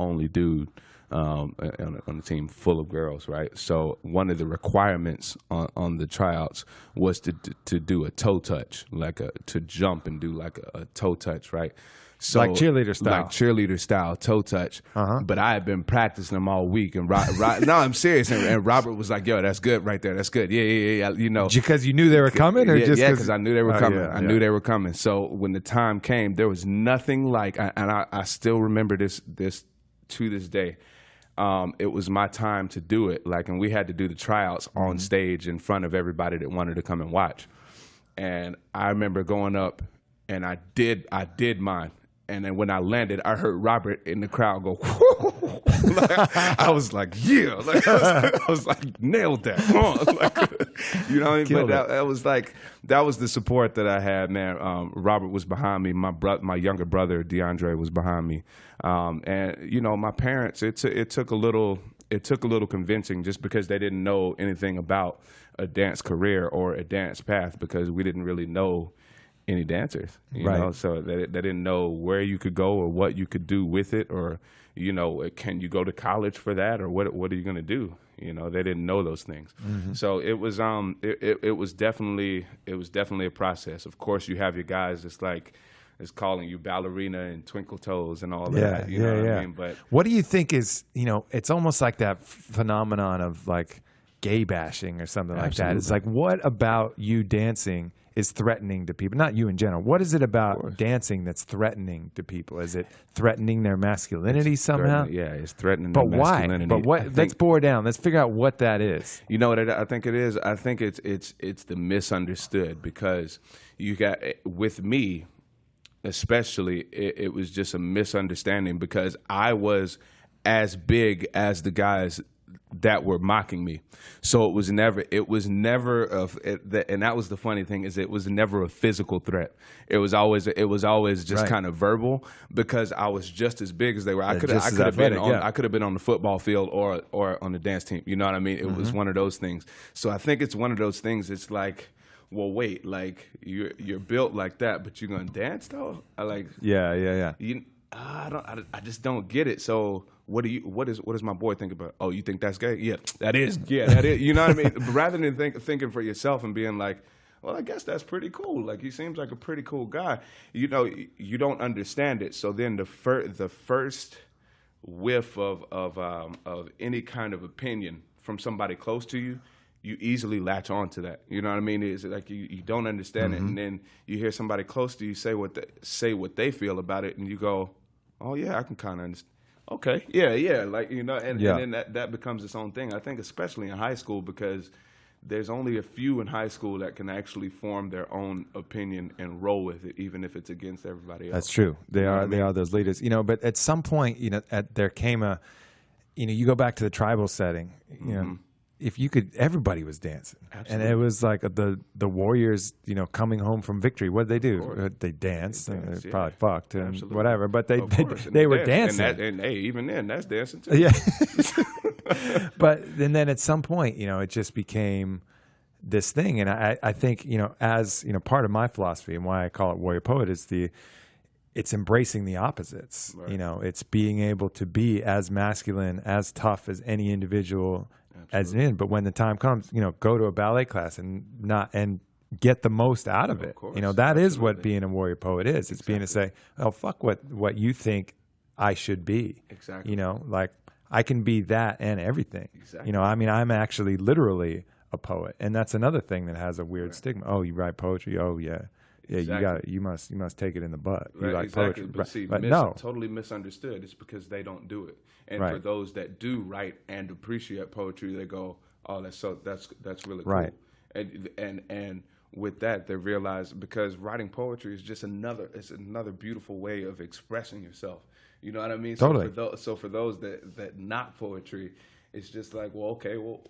only dude on the team full of girls, right? So one of the requirements on the tryouts was to do a toe touch, to jump and do like a toe touch, right? So, like cheerleader style. Like cheerleader style, toe touch. But I had been practicing them all week. And no, I'm serious. And Robert was like, yo, that's good right there. That's good. Yeah. You know. Because you knew they were coming? Or just because I knew they were coming. I knew they were coming. So when the time came, there was nothing like, and I still remember this to this day. It was my time to do it. And we had to do the tryouts on stage in front of everybody that wanted to come and watch. And I remember going up, and I did mine. And then when I landed, I heard Robert in the crowd go, whoo! I was like, yeah. I was like, nailed that. You know what I mean? But that was the support that I had, man. Robert was behind me. My younger brother, DeAndre, was behind me. And, you know, my parents, it took a little convincing just because they didn't know anything about a dance career or a dance path, because we didn't really know any dancers, you know, so they didn't know where you could go or what you could do with it, or, you know, can you go to college for that, or what are you going to do? You know, they didn't know those things. So it was definitely a process. Of course, you have your guys it's calling you ballerina and twinkle toes and all that. You know what I mean? But what do you think is, you know, it's almost like that phenomenon of like gay bashing or something like that. It's like, what about you dancing is threatening to people? Not you in general. What is it about dancing that's threatening to people? Is it threatening their masculinity somehow? Yeah, it's threatening their masculinity. But why? But what? Let's bore down. Let's figure out what that is. You know what I think it is? I think it's the misunderstood, because you got, with me especially, it was just a misunderstanding, because I was as big as the guys that were mocking me. So it was never and that was the funny thing, is it was never a physical threat. It was always just kind of verbal, because I was just as big as they were. I could have been on the football field or on the dance team. You know what I mean? It was one of those things. So I think it's one of those things. It's like, well, wait, like you're built like that, but you're gonna dance though? I just don't get it. So what does my boy think about? Oh, you think that's gay? Yeah, that is. You know what I mean? Rather than thinking for yourself and being like, well, I guess that's pretty cool. Like, he seems like a pretty cool guy. You know, you don't understand it. So then the first whiff of any kind of opinion from somebody close to you, you easily latch on to that. You know what I mean? It's like you don't understand it, and then you hear somebody close to you say what they feel about it, and you go, oh yeah, I can kind of understand. Okay, yeah, like, you know, and then that becomes its own thing. I think especially in high school, because there's only a few in high school that can actually form their own opinion and roll with it, even if it's against everybody else. That's true. They are those leaders, you know. But at some point, you know, there came a, you know, you go back to the tribal setting, you know. If you could, everybody was dancing. Absolutely. And it was like the warriors, you know, coming home from victory. What did they do? They danced. They probably fucked and whatever, but they were dancing. And hey, even then, that's dancing too. Yeah. But and then at some point, you know, it just became this thing. And I think, you know, as, you know, part of my philosophy and why I call it warrior poet is it's embracing the opposites. Right. You know, it's being able to be as masculine, as tough as any individual as in, but when the time comes, you know, go to a ballet class and get the most out of it. Of course, you know, that is what being a warrior poet is. It's being to say, oh, fuck what you think I should be. Exactly. You know, like, I can be that and everything. Exactly. You know, I mean, I'm actually literally a poet, and that's another thing that has a weird stigma. Oh, you write poetry? Oh, yeah. Yeah, exactly. You must take it in the butt. You like poetry. But see, no. Totally misunderstood. It's because they don't do it. And for those that do write and appreciate poetry, they go, oh, that's really cool. Right. And with that, they realize, because writing poetry is just another beautiful way of expressing yourself. You know what I mean? Totally. So for those that not poetry, it's just like, well, okay, well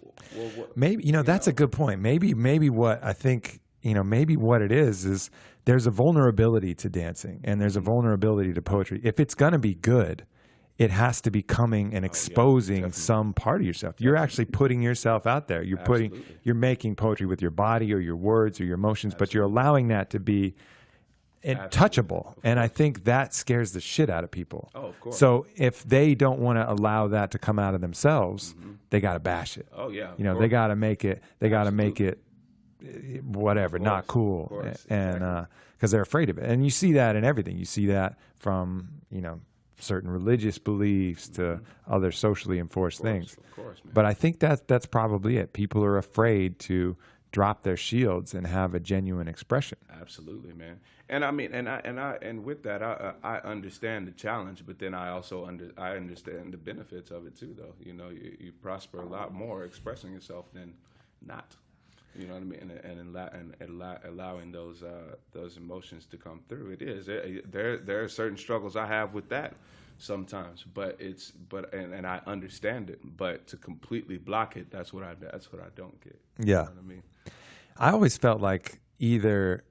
what? Maybe, you know, that's a good point. Maybe what I think, you know, maybe what it is there's a vulnerability to dancing, and there's a vulnerability to poetry. If it's going to be good, it has to be coming and exposing some part of yourself. You're actually putting yourself out there. You're making poetry with your body or your words or your emotions, but you're allowing that to be touchable. And I think that scares the shit out of people. Oh, of course. So if they don't want to allow that to come out of themselves, they got to bash it. Oh, yeah. You know, they got to make it, whatever, not cool. And because they're afraid of it. And you see that in everything. You see that from, you know, certain religious beliefs to other socially enforced things. Of course, man. But I think that's probably it. People are afraid to drop their shields and have a genuine expression. Absolutely, man. And I mean, and with that, I understand the challenge, but then I also understand the benefits of it too. Though, you know, you prosper a lot more expressing yourself than not. You know what I mean? And allowing those emotions to come through. It is there are certain struggles I have with that sometimes, but I understand it. But to completely block it, that's what I don't get. Yeah. You know what I mean? I always felt like either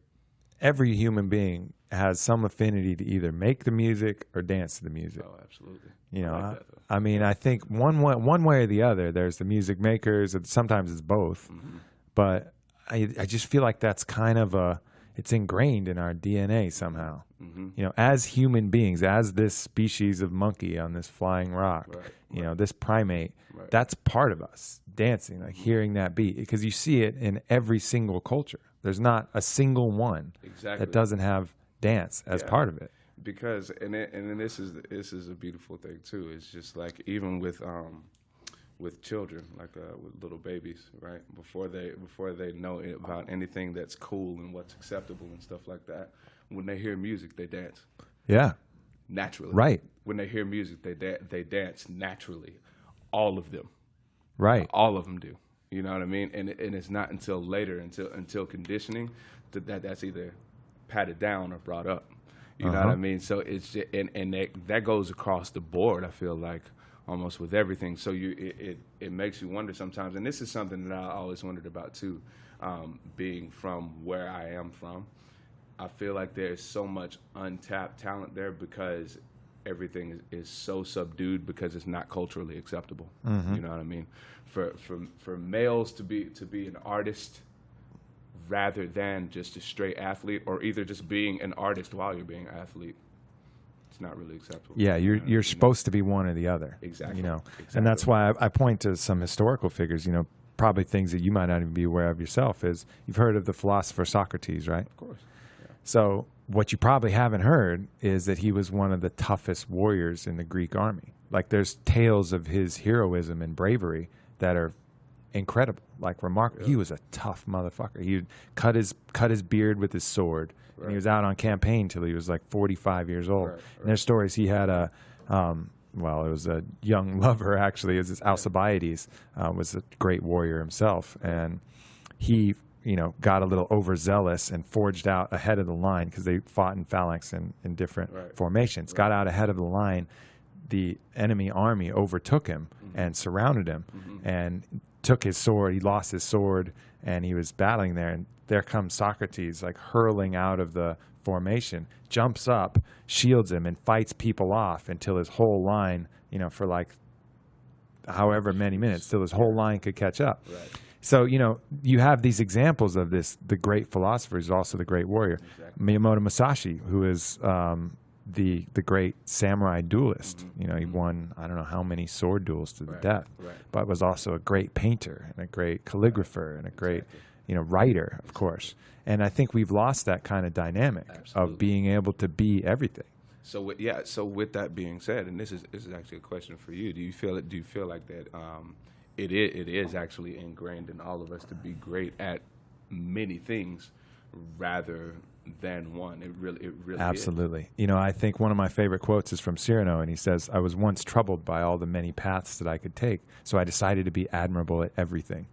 every human being has some affinity to either make the music or dance to the music. Oh, absolutely. You know, like that, I mean, I think one way or the other. There's the music makers, and sometimes it's both. Mm-hmm. But I just feel like that's kind of it's ingrained in our DNA somehow. Mm-hmm. You know, as human beings, as this species of monkey on this flying rock, you know, this primate, that's part of us, dancing, like hearing that beat. Because you see it in every single culture. There's not a single one that doesn't have dance as part of it. Because, and then this is a beautiful thing too. It's just like even with children, like with little babies, right? Before they know about anything that's cool and what's acceptable and stuff like that, when they hear music, they dance. Yeah. Naturally. Right. When they hear music, they dance naturally. All of them. Right. All of them do. You know what I mean? And it's not until later, until conditioning, that's either patted down or brought up. You know what I mean? So it's just, and that goes across the board. I feel like almost with everything. So it makes you wonder sometimes, and this is something that I always wondered about too. Being from where I am from, I feel like there's so much untapped talent there because everything is so subdued because it's not culturally acceptable. Mm-hmm. You know what I mean? For males to be an artist rather than just a straight athlete, or either just being an artist while you're being an athlete, it's not really acceptable. Yeah, you're supposed to be one or the other. Exactly. You know, exactly. And that's why I point to some historical figures. You know, probably things that you might not even be aware of yourself. Is you've heard of the philosopher Socrates, right? Of course. Yeah. So what you probably haven't heard is that he was one of the toughest warriors in the Greek army. Like there's tales of his heroism and bravery that are incredible, like remarkable. Yeah. He was a tough motherfucker. He would cut his beard with his sword, and he was out on campaign till he was like 45 years old. And there's stories he had it was a young lover actually. It was this Alcibiades, was a great warrior himself, and he got a little overzealous and forged out ahead of the line because they fought in phalanx and in different formations. Got out ahead of the line. The enemy army overtook him and surrounded him and took his sword. He lost his sword and he was battling there. And there comes Socrates, like hurling out of the formation, jumps up, shields him, and fights people off until his whole line, for like however many minutes, till his whole line could catch up. Right. So, you have these examples of this. The great philosopher is also the great warrior. Exactly. Miyamoto Musashi, who is the great samurai duelist. He won, I don't know how many sword duels to the death, but was also a great painter and a great calligrapher and a great, writer, of course. And I think we've lost that kind of dynamic of being able to be everything. So with that being said, and this is actually a question for you. Do you feel like that it is actually ingrained in all of us to be great at many things rather than one? It really absolutely is. I think one of my favorite quotes is from Cyrano, and he says, "I was once troubled by all the many paths that I could take, so I decided to be admirable at everything."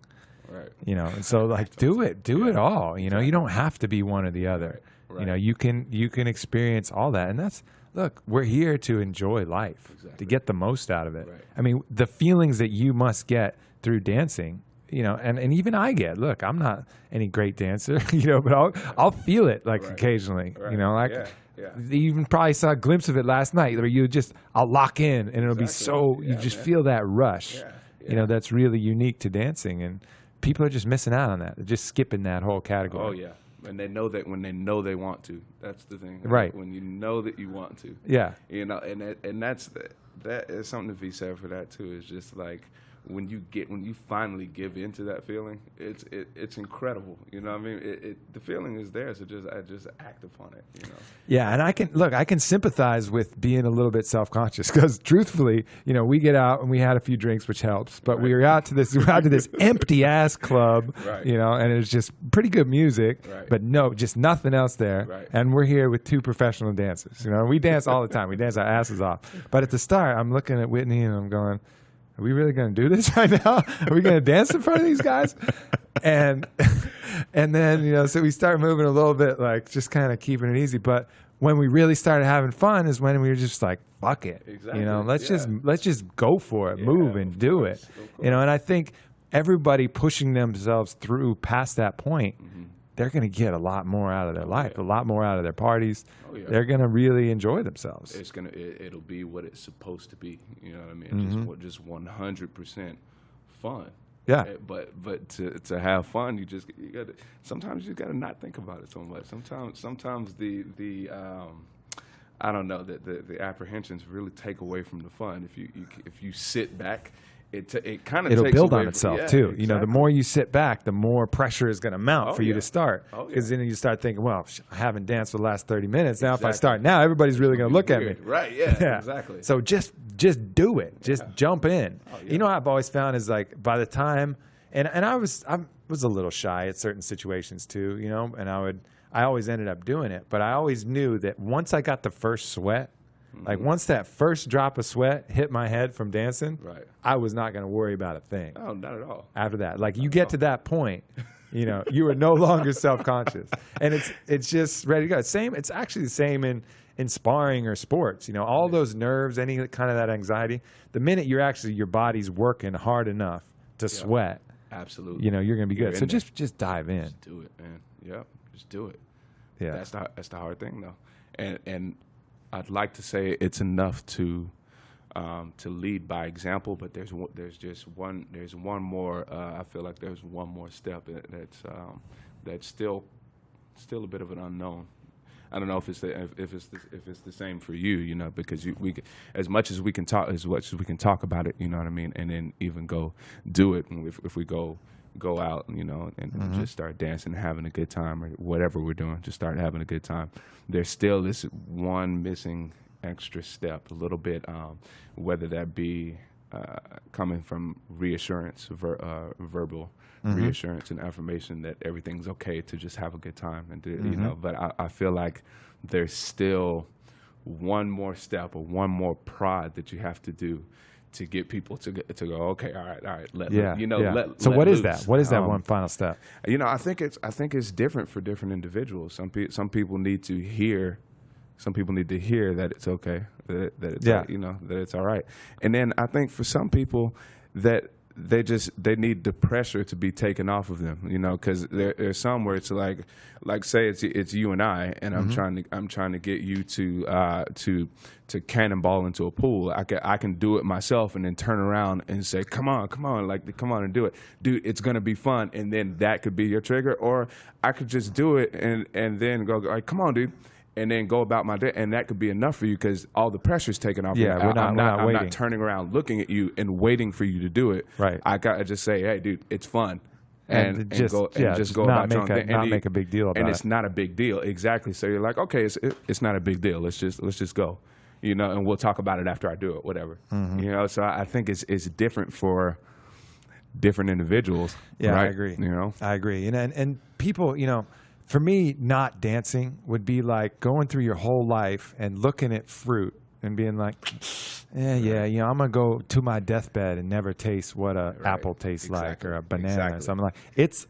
Right. And so like do it all. Exactly. You don't have to be one or the other. Right. You can experience all that, and look, we're here to enjoy life, to get the most out of it. Right. I mean, the feelings that you must get through dancing, and even I get. Look, I'm not any great dancer, but I'll feel it occasionally. Right. You even probably saw a glimpse of it last night where I'll lock in and it'll be so, you just feel that rush, that's really unique to dancing, and people are just missing out on that. They're just skipping that whole category. Oh yeah. And they know that when they know they want to. That's the thing. Right. When you know that you want to. Yeah. You know, and that is something to be said for that too. It's just like when you finally give into that feeling, it's incredible. You know what I mean? The feeling is there, so just act upon it. You know. Yeah, and I can sympathize with being a little bit self-conscious because truthfully, you know, we get out and we had a few drinks, which helps, but we were out to this empty ass club, right. you know, and it was just pretty good music, right. but just nothing else there. Right. And we're here with two professional dancers. You know, we dance all the time. We dance our asses off. But at the start, I'm looking at Whitney and I'm going, are we really going to do this right now? Are we going to dance in front of these guys? And then, you know, so we start moving a little bit, like just kind of keeping it easy. But when we really started having fun is when we were just like, fuck it. Exactly. You know, let's just go for it, move and do it. You know, and I think everybody pushing themselves through past that point, they're going to get a lot more out of their life, a lot more out of their parties. They're going to really enjoy themselves. It'll be what it's supposed to be. You know what I mean? Just 100% fun. Yeah. But to have fun, you got to. Sometimes you got to not think about it so much. Sometimes the I don't know, the apprehensions really take away from the fun. If you sit back. It kind of it'll takes build away on itself too. Exactly. You know, the more you sit back, the more pressure is going to mount for you to start. Because then you start thinking, well, I haven't danced for the last 30 minutes. Now, if I start now, everybody's really going to look at me. Right? Yeah. Exactly. So just do it. Just jump in. You know, what I've always found is like by the time, and I was a little shy at certain situations too. You know, and I always ended up doing it, but I always knew that once I got the first sweat. Like once that first drop of sweat hit my head from dancing, I was not going to worry about a thing. Oh, not at all. After that, like you get to that point, you know, you are no longer self-conscious, and it's just ready to go. It's actually the same in sparring or sports. You know, all those nerves, any kind of that anxiety. The minute your body's working hard enough to sweat, absolutely, you know, you're going to be good. So just dive in. Just do it, man. Yeah, just do it. Yeah, that's the hard thing though, and. I'd like to say it's enough to lead by example, but there's one more. I feel like there's one more step that's still a bit of an unknown. I don't know if it's the same for you, you know, because as much as we can talk about it, you know what I mean, and then even go do it. And if we go out, you know, and just start dancing, having a good time, or whatever we're doing, just start having a good time. There's still this one missing extra step, a little bit, whether that be coming from reassurance, verbal reassurance and affirmation that everything's okay to just have a good time, and you know. But I feel like there's still one more step or one more prod that you have to do to get people to go, okay, all right, So what is that? What is that one final step? You know, I think it's different for different individuals. Some people need to hear that it's okay, that it's you know, that it's all right. And then I think for some people that they need the pressure to be taken off of them, you know, because there's some where it's like say it's you and I, and I'm trying to get you to cannonball into a pool. I can do it myself and then turn around and say, come on, come on and do it, dude. It's gonna be fun, and then that could be your trigger, or I could just do it and then go, all right, come on, dude. And then go about my day, and that could be enough for you because all the pressure's taken off. Yeah, I'm not not turning around looking at you and waiting for you to do it. Right. I gotta just say, hey, dude, it's fun, and just go about your own thing. Not make a big deal about it. And it's not a big deal, exactly. So you're like, okay, it's not a big deal. Let's just go, you know, and we'll talk about it after I do it, whatever. You know, so I think it's different for different individuals. Yeah, right? I agree. You know, I agree. And people, you know. For me, not dancing would be like going through your whole life and looking at fruit and being like, you know, I'm going to go to my deathbed and never taste what an apple tastes like, or a banana. Exactly. So I'm like, it's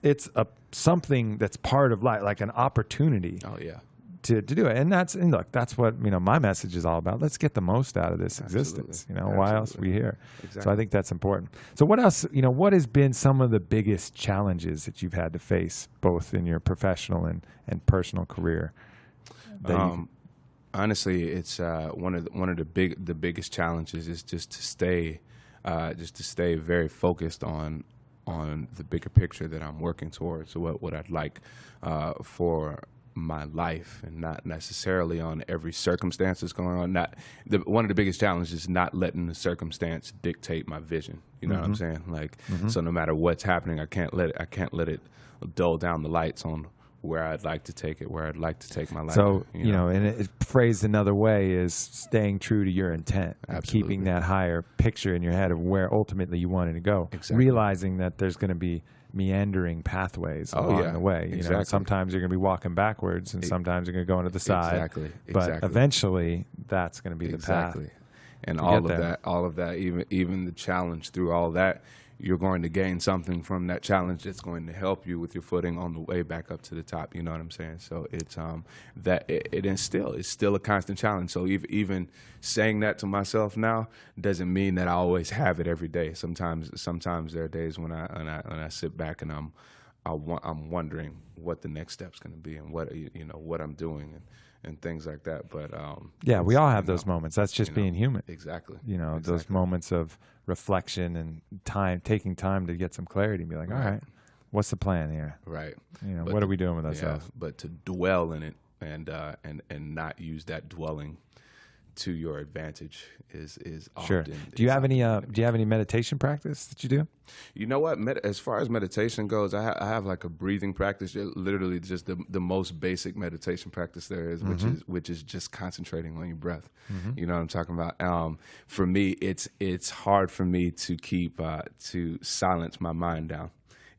something that's part of life, like an opportunity. Oh, yeah. To do it. And look, that's what, you know, my message is all about. Let's get the most out of this existence. You know, why else are we here? Exactly. So I think that's important. So what else, you know, what has been some of the biggest challenges that you've had to face both in your professional and personal career? Honestly, it's one of the biggest challenges is just to stay very focused on on the bigger picture that I'm working towards, what I'd like for my life, and not necessarily on every circumstance that's going on. One of the biggest challenges is not letting the circumstance dictate my vision. You know what I'm saying? Like, so no matter what's happening, I can't let it dull down the lights on where I'd like to take it, where I'd like to take my life. So, and it phrased another way is staying true to your intent, and keeping that higher picture in your head of where ultimately you wanted to go. Exactly. Realizing that there's going to be meandering pathways along the way. You know, sometimes you're going to be walking backwards, and sometimes you're going to go into the side. Exactly. But eventually, that's going to be the path. And all of that, even the challenge through all that, you're going to gain something from that challenge that's going to help you with your footing on the way back up to the top. You know what I'm saying? So it's it's still a constant challenge. So even saying that to myself now doesn't mean that I always have it every day. Sometimes there are days when I sit back and I'm wondering what the next step's going to be, and what I'm doing, and things like that. But we all have those moments. That's just being human. Exactly. Those moments of reflection and taking time to get some clarity and be like, all right, what's the plan here? Right. What are we doing with ourselves? Yeah, but to dwell in it and not use that dwelling to your advantage is sure. often. Do you have any meditation practice that you do? You know what? As far as meditation goes, I have like a breathing practice. Literally, just the most basic meditation practice there is, which is just concentrating on your breath. You know what I'm talking about? For me, it's hard for me to keep to silence my mind down.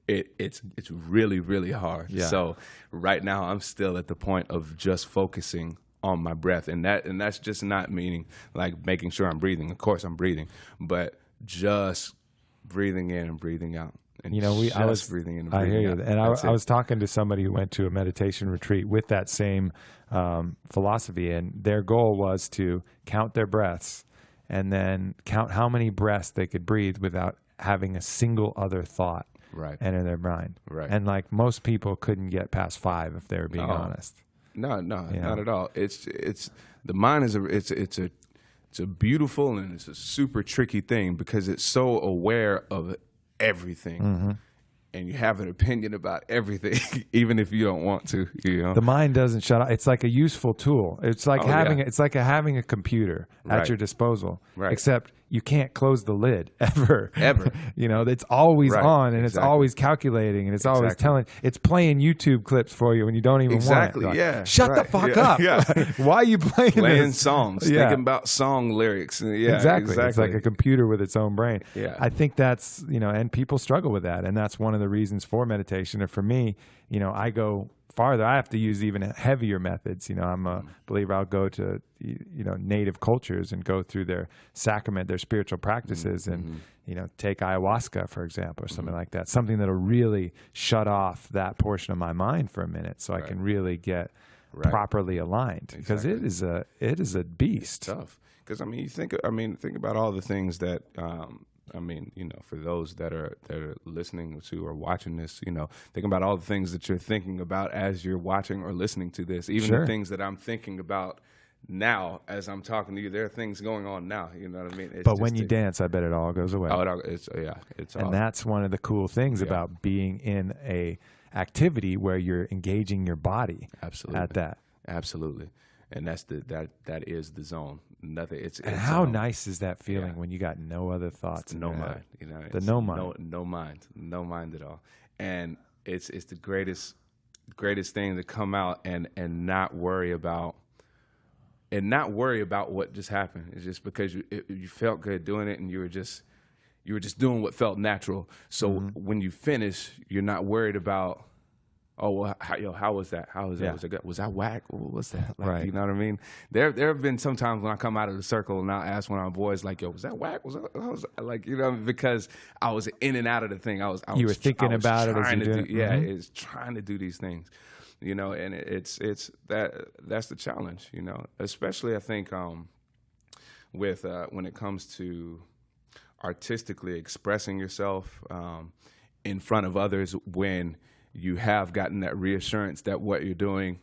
It's really, really hard. Yeah. So right now, I'm still at the point of just focusing on my breath, and that's just not meaning like making sure I'm breathing. Of course I'm breathing, but just breathing in and breathing out. And I was breathing in and I breathing hear out. you. And I was talking to somebody who went to a meditation retreat with that same philosophy, and their goal was to count their breaths and then count how many breaths they could breathe without having a single other thought enter their mind. Right. And like most people couldn't get past 5 if they were being honest. No, not at all. It's the mind is it's a beautiful and it's a super tricky thing because it's so aware of everything, and you have an opinion about everything, even if you don't want to. The mind doesn't shut off. It's like a useful tool. It's like having a computer at your disposal, except you can't close the lid ever. It's always on, and it's always calculating, and it's always it's playing YouTube clips for you when you don't even want it. Like, shut the fuck up. Why are you playing songs, thinking about song lyrics? Exactly. It's like a computer with its own brain. I think that's, and people struggle with that, and that's one of the reasons for meditation. And for me, I go farther. I have to use even heavier methods. I'm a believer. I'll go to native cultures and go through their sacrament, their spiritual practices, and take ayahuasca, for example, or something like that. Something that'll really shut off that portion of my mind for a minute, so I can really get properly aligned. Because it is a beast. It's tough. Because think about all the things that. For those that are listening to or watching this, think about all the things that you're thinking about as you're watching or listening to this. Even the things that I'm thinking about now as I'm talking to you, there are things going on now. You know what I mean? But when you dance, I bet it all goes away. And that's one of the cool things about being in a activity where you're engaging your body. Absolutely. At that. Absolutely. And that is the zone. Nothing. It's how nice is that feeling when you got no other thoughts? No mind. No mind. No mind at all. And it's the greatest thing to come out and not worry about what just happened. It's just because you felt good doing it, and you were just doing what felt natural. So when you finish, you're not worried about. Oh, well, how was that? How was that? Was it good? Was that whack? What was that? Like, you know what I mean? There have been some times when I come out of the circle and I'll ask one of my boys, like, yo, was that whack? Was that like, because I was in and out of the thing. You were thinking about it as you do it. Yeah, it's trying to do these things, and it's that's the challenge, especially I think with when it comes to artistically expressing yourself in front of others when you have gotten that reassurance that what you're doing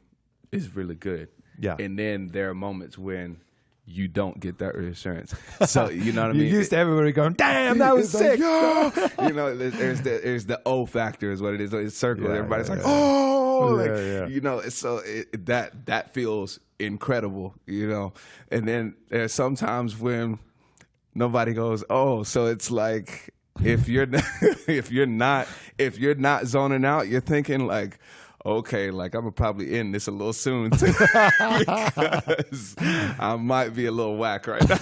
is really good. Yeah. And then there are moments when you don't get that reassurance. So you know what I mean? You're used to everybody going, damn, that was sick. You know, there's the O factor is what it is. It's circle. Yeah, Everybody's yeah, like, yeah. oh, like, Yeah. you know. So that feels incredible, you know. And then there's sometimes when nobody goes, oh. So it's like if you're if you're not zoning out, you're thinking like, okay, like I'm gonna probably end this a little soon too, because I might be a little whack right now.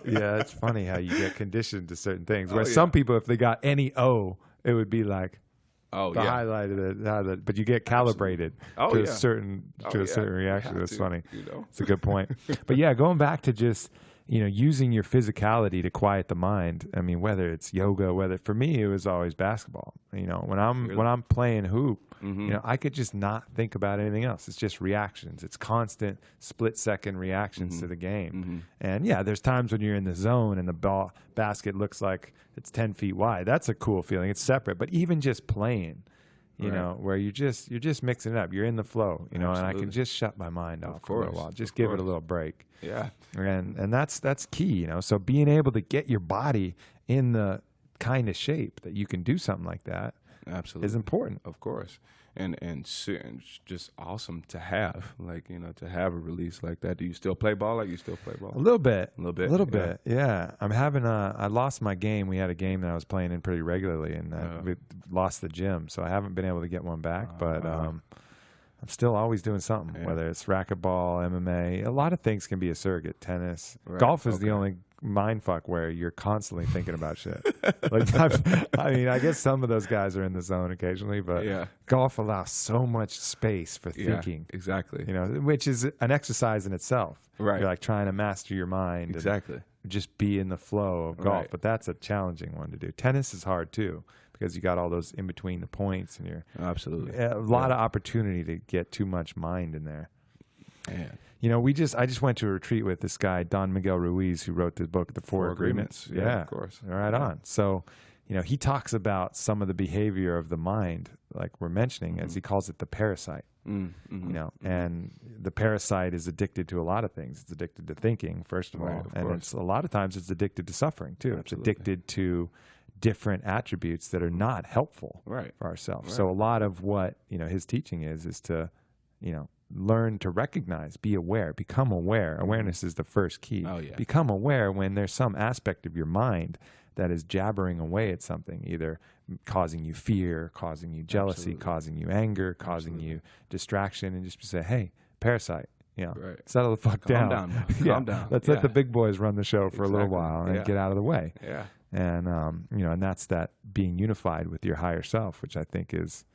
Yeah, it's funny how you get conditioned to certain things. Where some people, if they got any O, it would be like the highlight of it. But you get calibrated to a certain reaction. That's funny. You know? It's a good point. But yeah, going back to just using your physicality to quiet the mind. I mean, whether it's yoga, for me it was always basketball. When I'm playing hoop, I could just not think about anything else. It's just reactions. It's constant split-second reactions to the game. And yeah, there's times when you're in the zone and the basket looks like it's 10 feet wide. That's a cool feeling. It's separate. But even just playing, where you're just mixing it up. You're in the flow, and I can just shut my mind off for a little while. Just give it a little break. Yeah. And that's key, So being able to get your body in the kind of shape that you can do something like that is important. Of course. And it's just awesome to have, to have a release like that. Do you still play ball? A little bit. Yeah. I'm having I lost my game. We had a game that I was playing in pretty regularly, and we lost the gym, so I haven't been able to get one back. But I'm still always doing something, whether it's racquetball, MMA. A lot of things can be a surrogate. Tennis, golf is the only mind fuck where you're constantly thinking about shit. I guess some of those guys are in the zone occasionally, but golf allows so much space for thinking. Exactly. Which is an exercise in itself. Right. You're like trying to master your mind. Exactly. And just be in the flow of golf. Right. But that's a challenging one to do. Tennis is hard too, because you got all those in between the points, and you're absolutely a lot of opportunity to get too much mind in there. Man. I just went to a retreat with this guy, Don Miguel Ruiz, who wrote this book, The Four Agreements. Yeah, of course. Right on. So, he talks about some of the behavior of the mind, like we're mentioning, as he calls it the parasite. And the parasite is addicted to a lot of things. It's addicted to thinking, first of all, and it's a lot of times it's addicted to suffering too. Absolutely. It's addicted to different attributes that are not helpful for ourselves. Right. So a lot of what his teaching is to learn to recognize, be aware, become aware. Awareness is the first key. Become aware when there's some aspect of your mind that is jabbering away at something, either causing you fear, causing you jealousy, causing you anger, causing you distraction, and just say, hey, parasite, settle the fuck down. Calm down. Let's let the big boys run the show for a little while and get out of the way. Yeah. And, and that's that being unified with your higher self, which I think is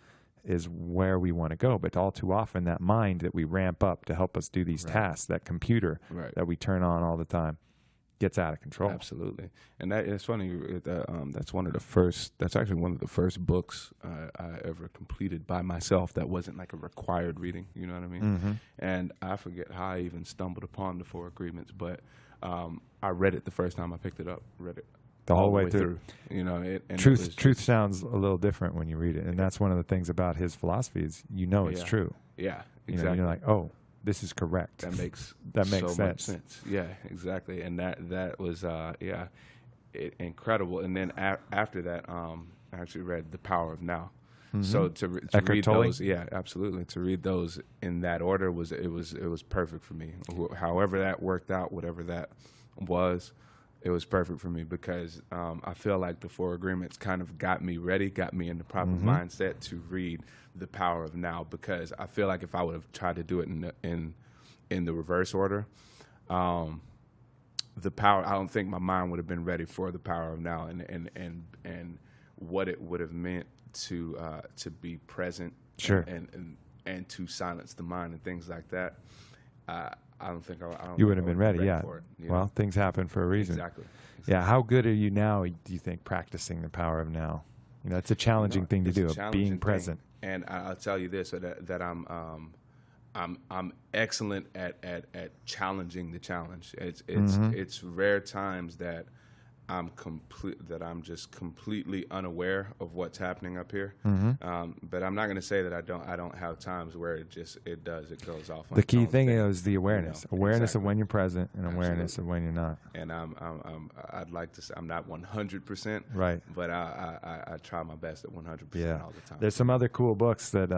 where we want to go. But all too often, that mind that we ramp up to help us do these tasks, that computer that we turn on all the time, gets out of control. Absolutely. And it's funny that that's actually one of the first books I ever completed by myself that wasn't like a required reading, you know what I mean? And I forget how I even stumbled upon the Four Agreements, but I read it the first time I picked it up, read it the whole way through. Truth sounds a little different when you read it, and that's one of the things about his philosophy is it's true. Yeah, exactly. You're like, oh, this is correct. That makes so much sense. Yeah, exactly. And that was incredible. And then after that, I actually read The Power of Now. So to read those, absolutely. To read those in that order was perfect for me. However that worked out, whatever that was, it was perfect for me because I feel like the Four Agreements kind of got me ready, got me in the proper mindset to read The Power of Now, because I feel like if I would have tried to do it in the reverse order, I don't think my mind would have been ready for The Power of Now and what it would have meant to be present and to silence the mind and things like that. I don't think you would have been ready. Yeah. For it, well, things happen for a reason. Exactly. Yeah. How good are you now? Do you think practicing the power of now? It's a challenging thing to do. Being present. And I'll tell you this: that I'm excellent at challenging the challenge. It's rare times that I'm just completely unaware of what's happening up here. But I'm not going to say that I don't have times where it goes off. The key thing is the awareness, awareness exactly. of when you're present and awareness of when you're not. And I'd like to say I'm not 100%, right? But I try my best at 100% all the time. There's some other cool books that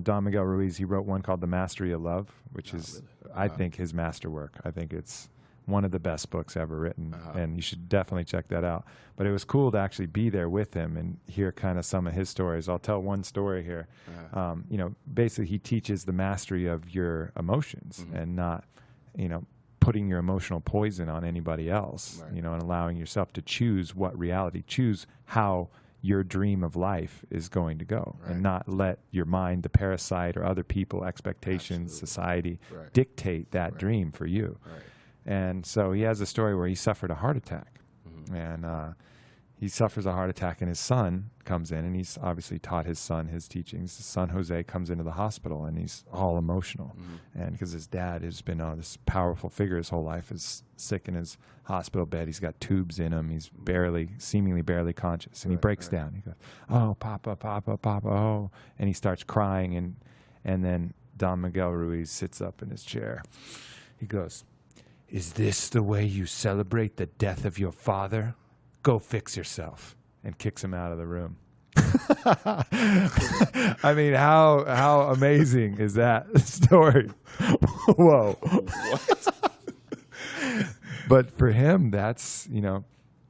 Don Miguel Ruiz, he wrote one called The Mastery of Love, which is I think his masterwork. I think it's one of the best books ever written, and you should definitely check that out. But it was cool to actually be there with him and hear kind of some of his stories. I'll tell one story here. Basically he teaches the mastery of your emotions and not, putting your emotional poison on anybody else, and allowing yourself to choose what reality, choose how your dream of life is going to go, and not let your mind, the parasite or other people, expectations, society dictate that dream for you. And so he has a story where he suffered a heart attack, and he suffers a heart attack, and his son comes in, and he's obviously taught his son his teachings. His son, Jose, comes into the hospital, and he's all emotional. And because his dad has been this powerful figure his whole life, is sick in his hospital bed. He's got tubes in him. He's seemingly barely conscious. And he breaks down. He goes, "Oh, Papa, Papa, Papa, oh." And he starts crying, and then Don Miguel Ruiz sits up in his chair. He goes, "Is this the way you celebrate the death of your father? Go fix yourself," and kicks him out of the room. I mean, how amazing is that story? Whoa. What? But for him, that's,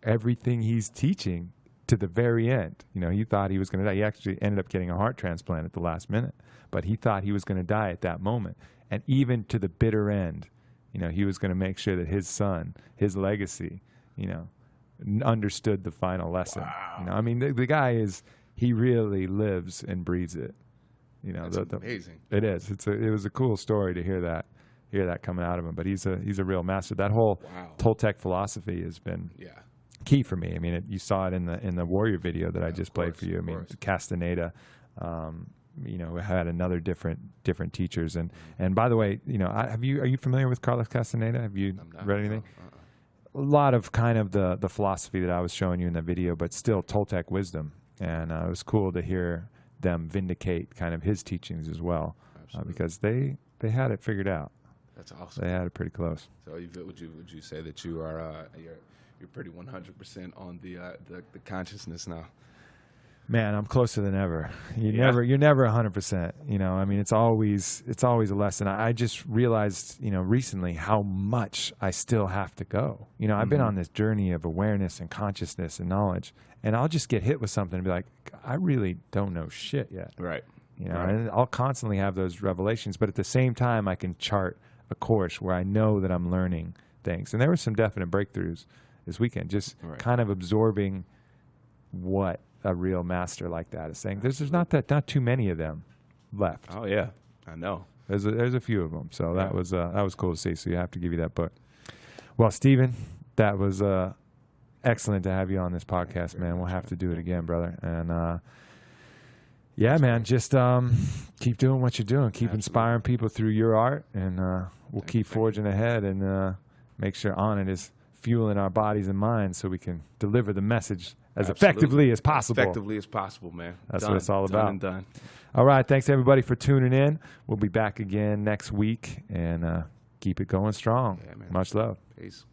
everything he's teaching to the very end. He thought he was going to die. He actually ended up getting a heart transplant at the last minute, but he thought he was going to die at that moment. And even to the bitter end, he was going to make sure that his son, his legacy, understood the final lesson. Wow. I mean, the guy he really lives and breathes it. That's amazing. It is. It was a cool story to hear that coming out of him. But he's a real master. That whole Toltec philosophy has been key for me. I mean, you saw it in the Warrior video that I just played for you. I mean, Castaneda. Had another different teachers. And by the way, are you familiar with Carlos Castaneda? Have you read anything? A lot of kind of the philosophy that I was showing you in the video, but still Toltec wisdom. And it was cool to hear them vindicate kind of his teachings as well, because they had it figured out. That's awesome. They had it pretty close. So would you say that you are you're pretty 100% on the consciousness now? Man, I'm closer than ever. You're never 100%. I mean, it's always a lesson. I just realized, recently how much I still have to go. I've been on this journey of awareness and consciousness and knowledge, and I'll just get hit with something and be like, I really don't know shit yet. Right. And I'll constantly have those revelations, but at the same time, I can chart a course where I know that I'm learning things. And there were some definite breakthroughs this weekend, just kind of absorbing what a real master like that is saying. There's not too many of them left. Oh yeah, I know. There's a few of them. So that was cool to see. So you have to give you that book. Well, Stephen, that was excellent to have you on this podcast, man. We'll have to do it again, brother. And man, just keep doing what you're doing. Keep inspiring people through your art, and we'll keep forging ahead and make sure On It is fueling our bodies and minds so we can deliver the message as effectively as possible. Effectively as possible, man. That's what it's all about. Done and done. All right. Thanks, everybody, for tuning in. We'll be back again next week, and keep it going strong. Yeah, man. Much love. Peace.